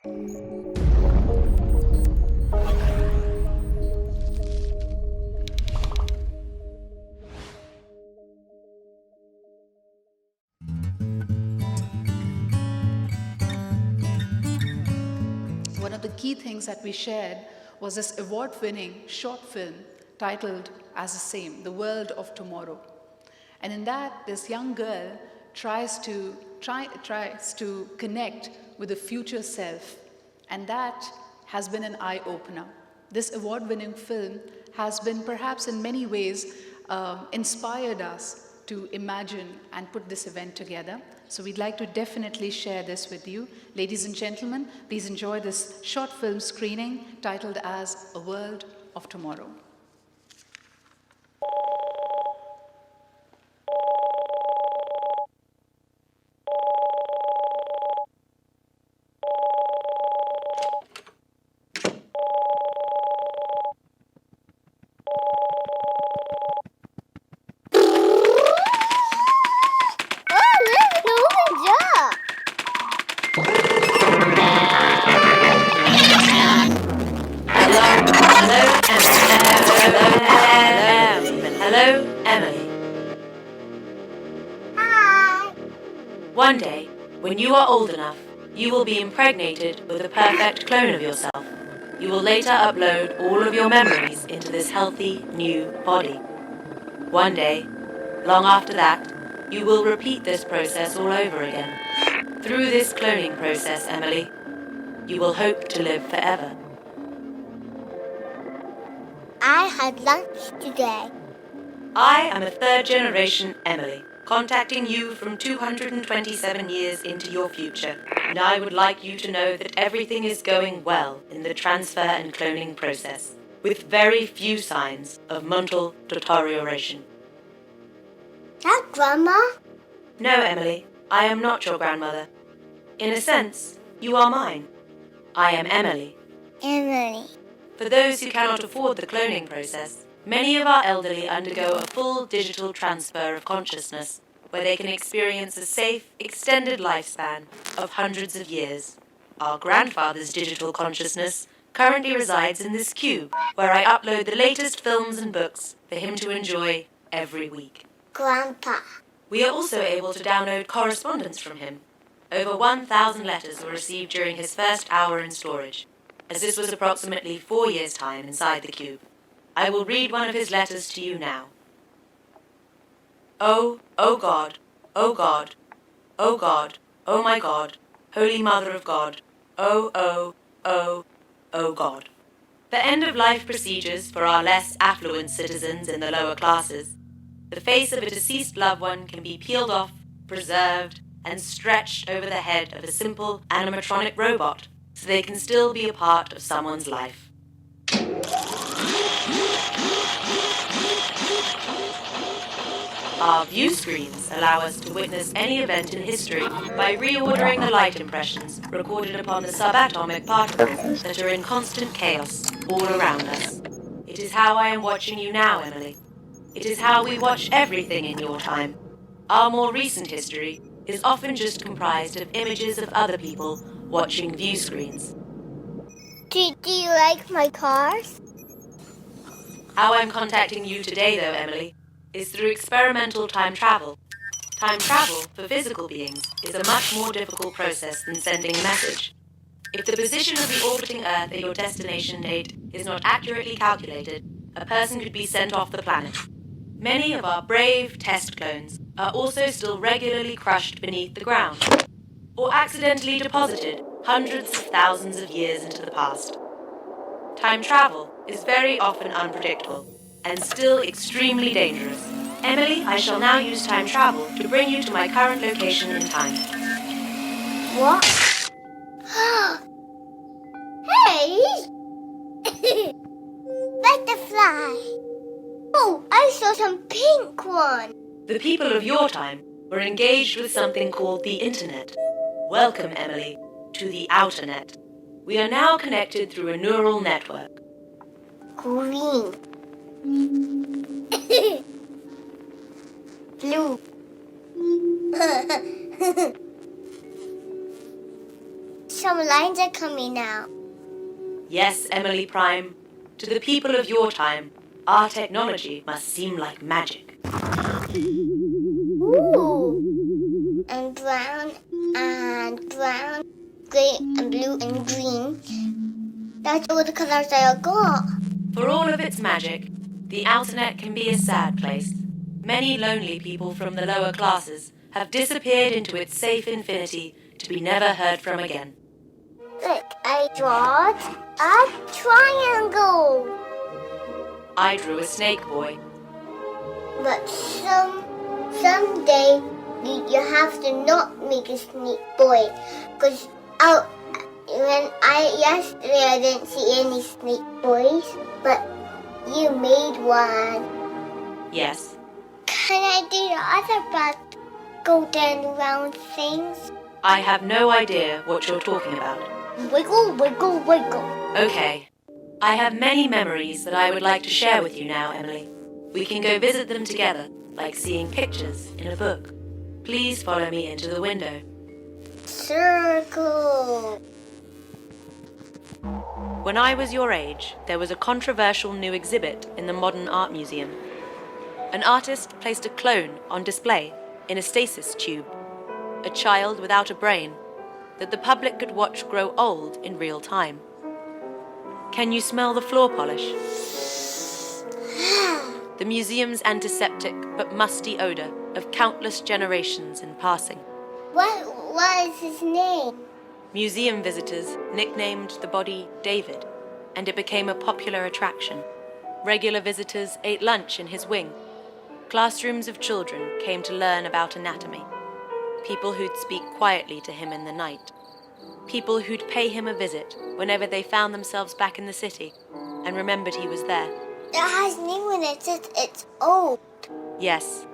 One of the key things that we shared was this award-winning short film titled as the same, The World of Tomorrow. And in that, this young girl tries to connect with the future self, and that has been an eye-opener. This award-winning film has been perhaps in many ways inspired us to imagine and put this event together. So we'd like to definitely share this with you. Ladies and gentlemen, please enjoy this short film screening titled as A World of Tomorrow. Hello, Emily. Hi. One day, when you are old enough, you will be impregnated with a perfect clone of yourself. You will later upload all of your memories into this healthy, new body. One day, long after that, you will repeat this process all over again. Through this cloning process, Emily, you will hope to live forever. I had lunch today. I am a third-generation Emily, contacting you from 227 years into your future, and I would like you to know that everything is going well in the transfer and cloning process, with very few signs of mental deterioration. That Grandma? No, Emily, I am not your grandmother. In a sense, you are mine. I am Emily. Emily. For those who cannot afford the cloning process, many of our elderly undergo a full digital transfer of consciousness, where they can experience a safe, extended lifespan of hundreds of years. Our grandfather's digital consciousness currently resides in this cube, where I upload the latest films and books for him to enjoy every week. Grandpa. We are also able to download correspondence from him. Over 1,000 letters were received during his first hour in storage, as this was approximately 4 years' time inside the cube. I will read one of his letters to you now. Oh God, oh God, oh God, oh my God, Holy Mother of God, oh God. The end-of-life procedures for our less affluent citizens in the lower classes. The face of a deceased loved one can be peeled off, preserved, and stretched over the head of a simple animatronic robot, so they can still be a part of someone's life. Our view screens allow us to witness any event in history by reordering the light impressions recorded upon the subatomic particles that are in constant chaos all around us. It is how I am watching you now, Emily. It is how we watch everything in your time. Our more recent history is often just comprised of images of other people watching view screens. Do you like my cars? How I'm contacting you today, though, Emily, is through experimental time travel. Time travel, for physical beings, is a much more difficult process than sending a message. If the position of the orbiting Earth at your destination date is not accurately calculated, a person could be sent off the planet. Many of our brave test clones are also still regularly crushed beneath the ground, or accidentally deposited hundreds of thousands of years into the past. Time travel is very often unpredictable, and still extremely dangerous. Emily, I shall now use time travel to bring you to my current location in time. What? Hey! Butterfly! Oh, I saw some pink one. The people of your time were engaged with something called the Internet. Welcome, Emily, to the Outernet. We are now connected through a neural network. Green. Blue. some lines are coming out. Yes, Emily Prime. To the people of your time, our technology must seem like magic. Ooh. And brown, grey and blue and green. That's all the colors I got. For all of its magic, the Outernet can be a sad place. Many lonely people from the lower classes have disappeared into its safe infinity to be never heard from again. Look, I drawed a triangle. I drew a snake boy. But someday you have to not make a snake boy. Because yesterday I didn't see any snake boys, but you made one. Yes. Can I do the other part? Go down round things? I have no idea what you're talking about. Wiggle, wiggle, wiggle. Okay. I have many memories that I would like to share with you now, Emily. We can go visit them together, like seeing pictures in a book. Please follow me into the window. Circle. When I was your age, there was a controversial new exhibit in the Modern Art Museum. An artist placed a clone on display in a stasis tube, a child without a brain, that the public could watch grow old in real time. Can you smell the floor polish? The museum's antiseptic but musty odor of countless generations in passing. What is his name? Museum visitors nicknamed the body David, and it became a popular attraction. Regular visitors ate lunch in his wing. Classrooms of children came to learn about anatomy. People who'd speak quietly to him in the night. People who'd pay him a visit whenever they found themselves back in the city and remembered he was there. It has name when it says it's old. Yes,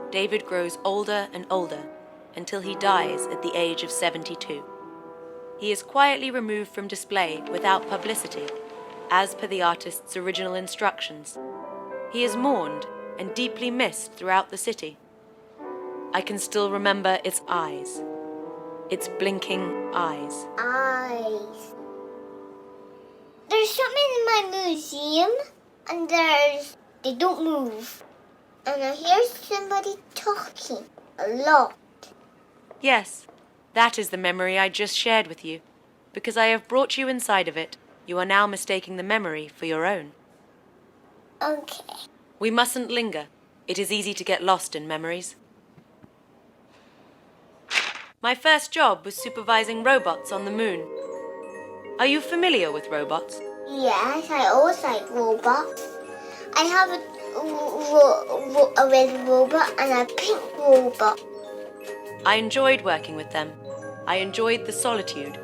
David grows older and older until he dies at the age of 72. He is quietly removed from display without publicity, as per the artist's original instructions. He is mourned and deeply missed throughout the city. I can still remember its eyes, its blinking eyes. Eyes. There's something in my museum, and they don't move. And I hear somebody talking a lot. Yes, that is the memory I just shared with you. Because I have brought you inside of it, you are now mistaking the memory for your own. Okay. We mustn't linger. It is easy to get lost in memories. My first job was supervising robots on the moon. Are you familiar with robots? Yes, I always like robots. I have a red robot and a pink robot. I enjoyed working with them. I enjoyed the solitude.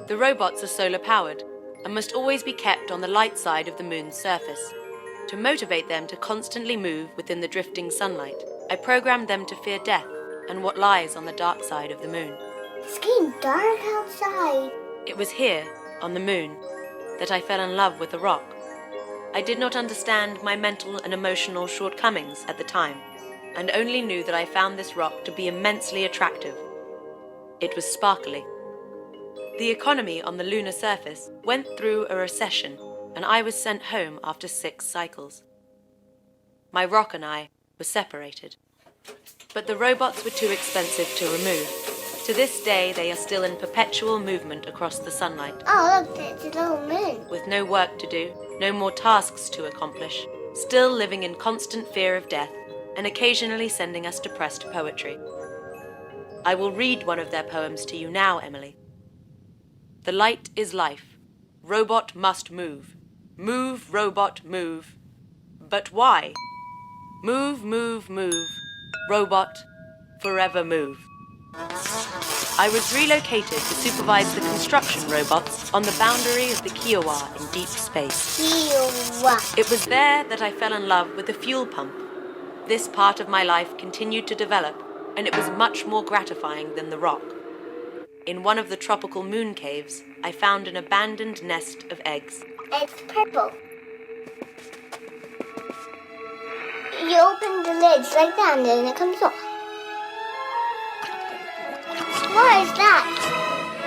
The robots are solar-powered and must always be kept on the light side of the moon's surface. To motivate them to constantly move within the drifting sunlight, I programmed them to fear death and what lies on the dark side of the moon. It's getting dark outside. It was here, on the moon, that I fell in love with the rock. I did not understand my mental and emotional shortcomings at the time, and only knew that I found this rock to be immensely attractive. It was sparkly. The economy on the lunar surface went through a recession, and I was sent home after 6 cycles. My rock and I were separated. But the robots were too expensive to remove. To this day, they are still in perpetual movement across the sunlight. Oh, look, there's a little moon. With no work to do, no more tasks to accomplish, still living in constant fear of death, and occasionally sending us depressed poetry. I will read one of their poems to you now, Emily. The light is life. Robot must move. Move, robot, move. But why? Move, move, move. Robot, forever move. I was relocated to supervise the construction robots on the boundary of the Kiowa in deep space. Kiowa. It was there that I fell in love with the fuel pump. This part of my life continued to develop, and it was much more gratifying than the rock. In one of the tropical moon caves, I found an abandoned nest of eggs. It's purple. You open the lids like that and then it comes off. What is that?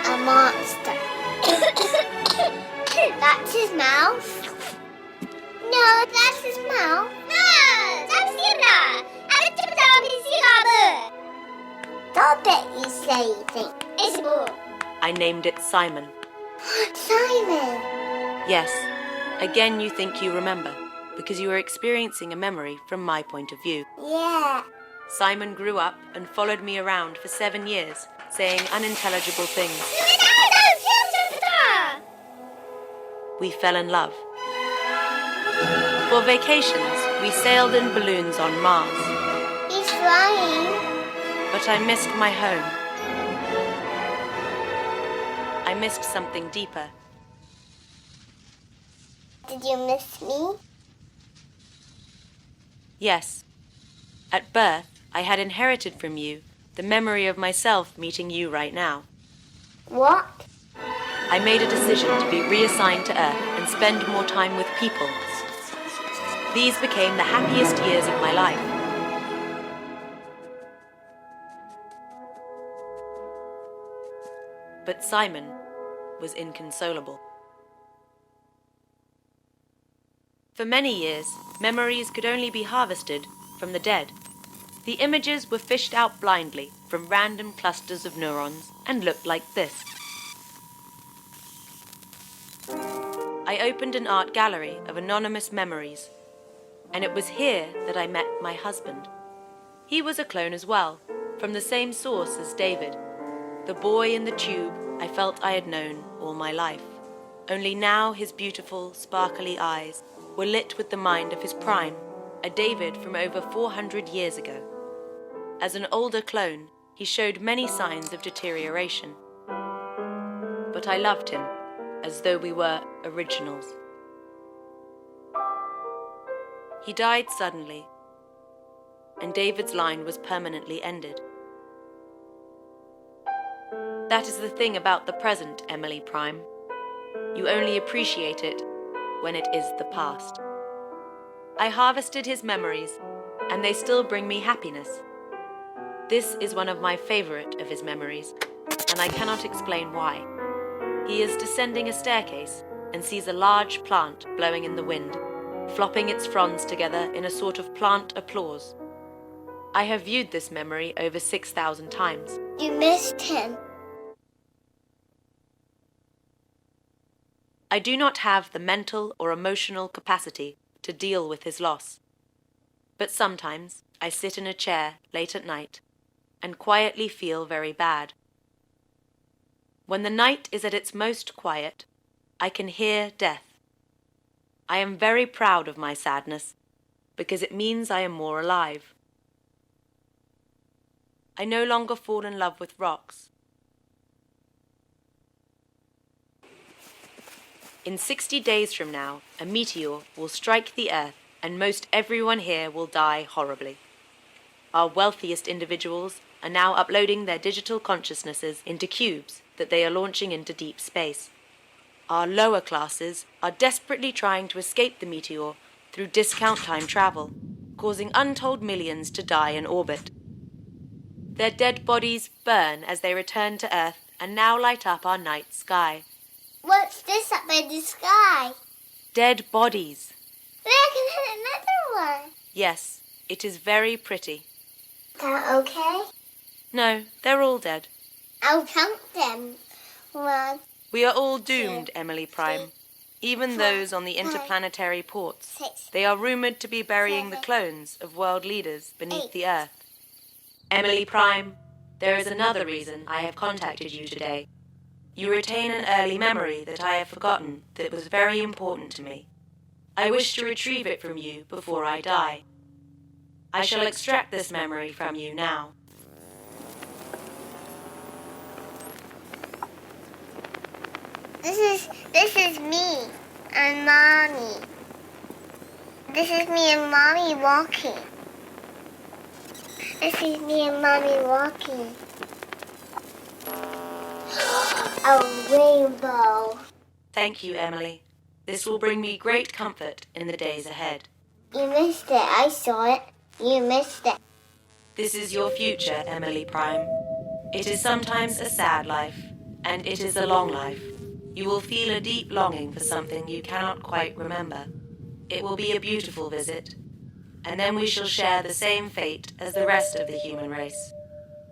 A monster. That's his mouth. No, that's his mouth. No, that's Sidra. Stop it, you silly thing. It's a ball. I named it Simon. Simon. Yes, again you think you remember, because you are experiencing a memory from my point of view. Yeah. Simon grew up and followed me around for 7 years, saying unintelligible things. We fell in love. For vacations, we sailed in balloons on Mars. He's flying. But I missed my home. I missed something deeper. Did you miss me? Yes. At birth, I had inherited from you the memory of myself meeting you right now. What? I made a decision to be reassigned to Earth and spend more time with people. These became the happiest years of my life. But Simon was inconsolable. For many years, memories could only be harvested from the dead. The images were fished out blindly from random clusters of neurons and looked like this. I opened an art gallery of anonymous memories, and it was here that I met my husband. He was a clone as well, from the same source as David, the boy in the tube I felt I had known all my life. Only now his beautiful, sparkly eyes were lit with the mind of his prime, a David from over 400 years ago. As an older clone, he showed many signs of deterioration. But I loved him, as though we were originals. He died suddenly, and David's line was permanently ended. That is the thing about the present, Emily Prime. You only appreciate it when it is the past. I harvested his memories, and they still bring me happiness. This is one of my favorite of his memories, and I cannot explain why. He is descending a staircase and sees a large plant blowing in the wind, flopping its fronds together in a sort of plant applause. I have viewed this memory over 6,000 times. You missed him. I do not have the mental or emotional capacity to deal with his loss. But sometimes I sit in a chair late at night and quietly feel very bad. When the night is at its most quiet, I can hear death. I am very proud of my sadness because it means I am more alive. I no longer fall in love with rocks. In 60 days from now, a meteor will strike the Earth and most everyone here will die horribly. Our wealthiest individuals are now uploading their digital consciousnesses into cubes that they are launching into deep space. Our lower classes are desperately trying to escape the meteor through discount time travel, causing untold millions to die in orbit. Their dead bodies burn as they return to Earth and now light up our night sky. What's this up in the sky? Dead bodies. Look, and another one. Yes, it is very pretty. That okay? No, they're all dead. I'll count them. 1, We are all doomed, Emily Prime. Even those on the interplanetary ports. 6. They are rumoured to be burying the clones of world leaders beneath the Earth. Emily Prime, there is another reason I have contacted you today. You retain an early memory that I have forgotten that was very important to me. I wish to retrieve it from you before I die. I shall extract this memory from you now. This is me and Mommy. This is me and Mommy walking. This is me and Mommy walking. A rainbow. Thank you, Emily. This will bring me great comfort in the days ahead. You missed it. I saw it. You missed it. This is your future, Emily Prime. It is sometimes a sad life, and it is a long life. You will feel a deep longing for something you cannot quite remember. It will be a beautiful visit, and then we shall share the same fate as the rest of the human race,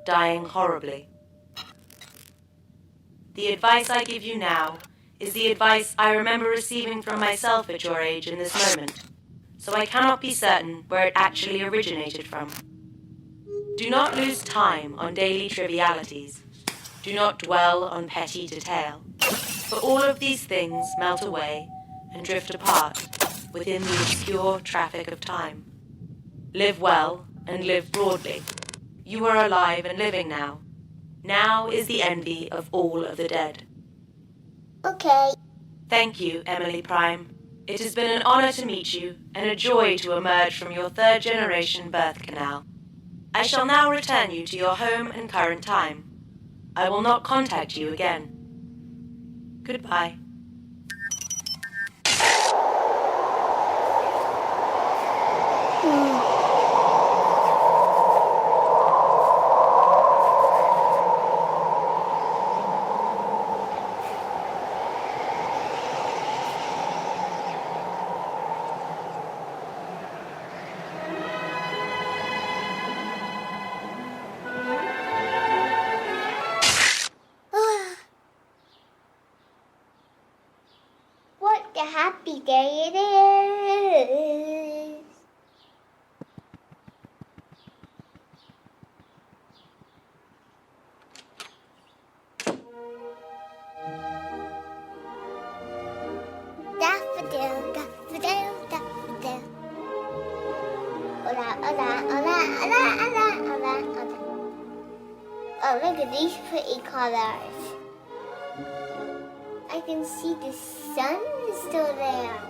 dying horribly. The advice I give you now is the advice I remember receiving from myself at your age in this moment, so I cannot be certain where it actually originated from. Do not lose time on daily trivialities. Do not dwell on petty detail, for all of these things melt away and drift apart within the obscure traffic of time. Live well and live broadly. You are alive and living now. Now is the envy of all of the dead. Okay. Thank you, Emily Prime. It has been an honor to meet you and a joy to emerge from your third-generation birth canal. I shall now return you to your home and current time. I will not contact you again. Goodbye. What a happy day it is. Daffodil, daffodil, daffodil. Ola, ola, ola, ola, ola, ola, ola. Oh, look at these pretty colors. I can see the sun is still there.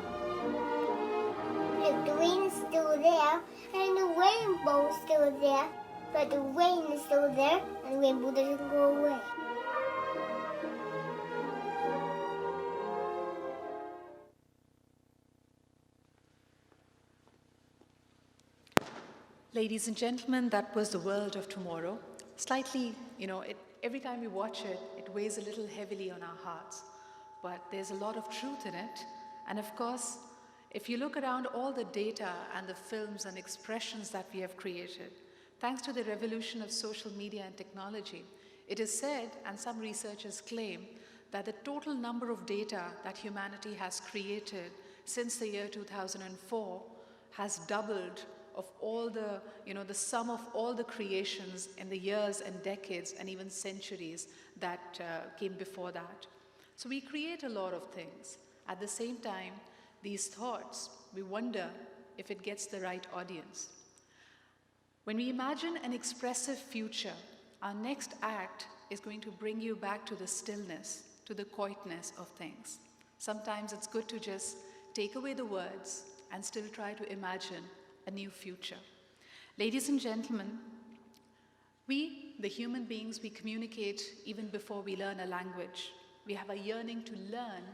The green is still there, and the rainbow is still there. But the rain is still there, and the rainbow doesn't go away. Ladies and gentlemen, that was The World of Tomorrow. Slightly, every time we watch it, it weighs a little heavily on our hearts. But there's a lot of truth in it. And of course, if you look around all the data and the films and expressions that we have created, thanks to the revolution of social media and technology, it is said, and some researchers claim, that the total number of data that humanity has created since the year 2004 has doubled of all the, the sum of all the creations in the years and decades and even centuries that came before that. So we create a lot of things. At the same time, these thoughts, we wonder if it gets the right audience. When we imagine an expressive future, our next act is going to bring you back to the stillness, to the quietness of things. Sometimes it's good to just take away the words and still try to imagine a new future. Ladies and gentlemen, we, the human beings, we communicate even before we learn a language. We have a yearning to learn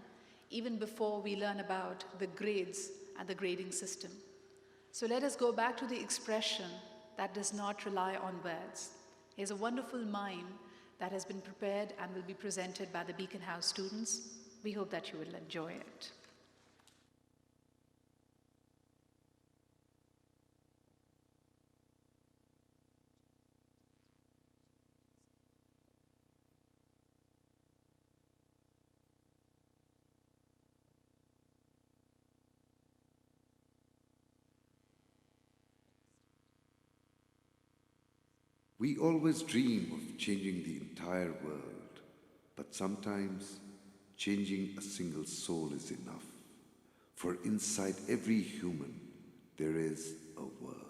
even before we learn about the grades and the grading system. So let us go back to the expression that does not rely on words. Here's a wonderful mime that has been prepared and will be presented by the Beaconhouse students. We hope that you will enjoy it. We always dream of changing the entire world, but sometimes changing a single soul is enough. For inside every human, there is a world.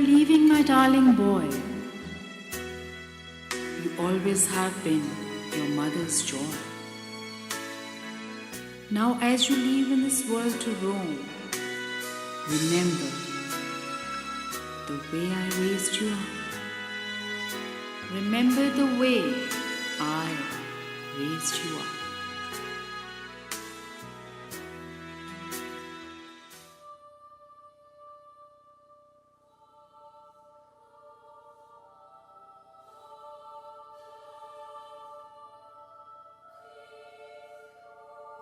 leaving, my darling boy. You always have been your mother's joy. Now as you leave in this world to roam, remember the way I raised you up. Remember the way I raised you up.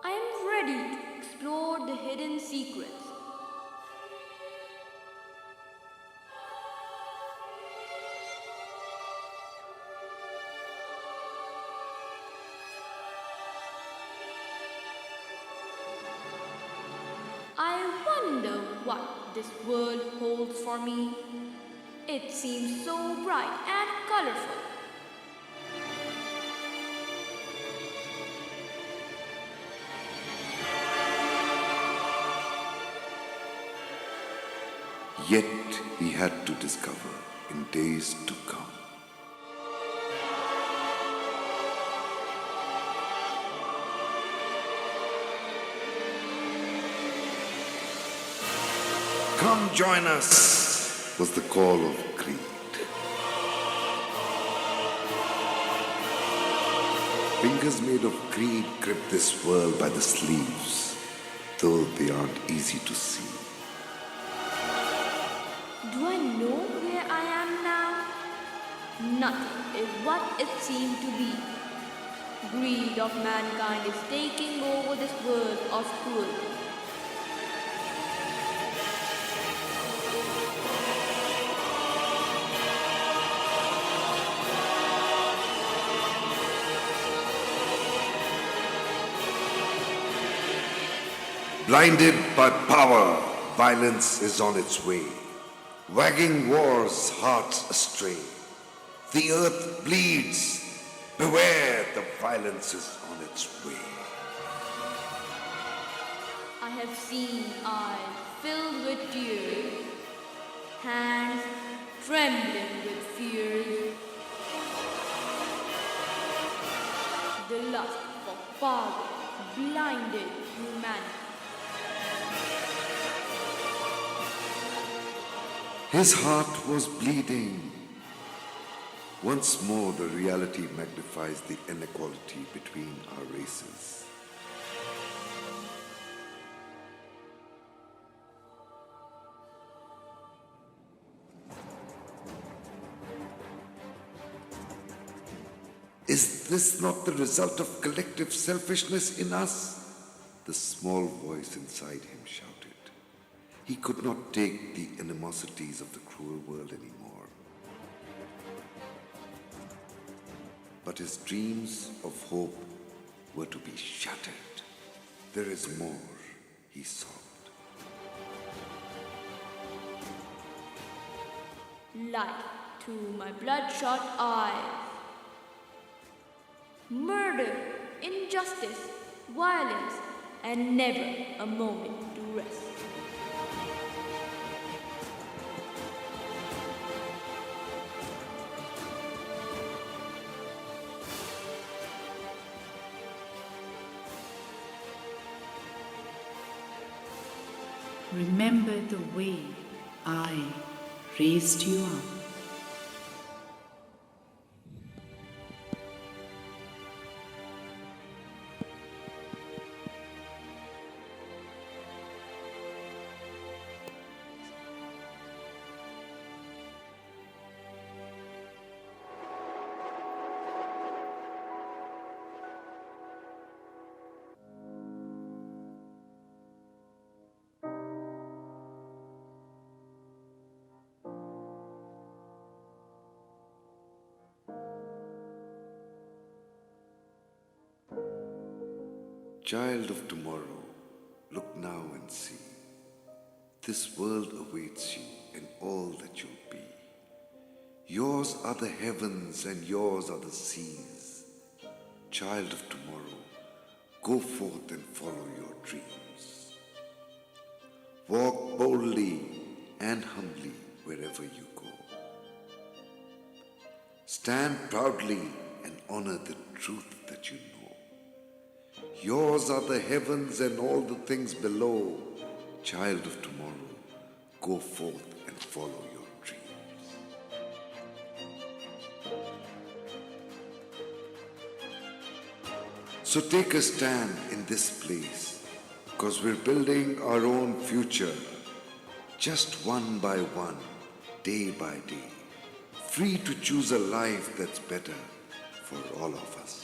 I am ready to explore the hidden secrets. I wonder what this world holds for me. It seems so bright and colorful. Yet he had to discover in days to come. Come join us, was the call of greed. Fingers made of greed grip this world by the sleeves, though they aren't easy to see. Do I know where I am now? Nothing is what it seemed to be. Greed of mankind is taking over this world of cruelty. Blinded by power, violence is on its way, wagging war's hearts astray. The earth bleeds. Beware, the violence is on its way. I have seen eyes filled with tears, hands trembling with fears. The lust for power blinded humanity. His heart was bleeding. Once more, the reality magnifies the inequality between our races. Is this not the result of collective selfishness in us? The small voice inside him shouted. He could not take the animosities of the cruel world anymore. But his dreams of hope were to be shattered. There is more, he sobbed. Light to my bloodshot eyes. Murder, injustice, violence, and never a moment to rest. Remember the way I raised you up. Child of tomorrow, look now and see. This world awaits you in all that you'll be. Yours are the heavens and yours are the seas. Child of tomorrow, go forth and follow your dreams. Walk boldly and humbly wherever you go. Stand proudly and honor the truth that you know. Yours are the heavens and all the things below. Child of tomorrow, go forth and follow your dreams. So take a stand in this place, because we're building our own future, just one by one, day by day, free to choose a life that's better for all of us.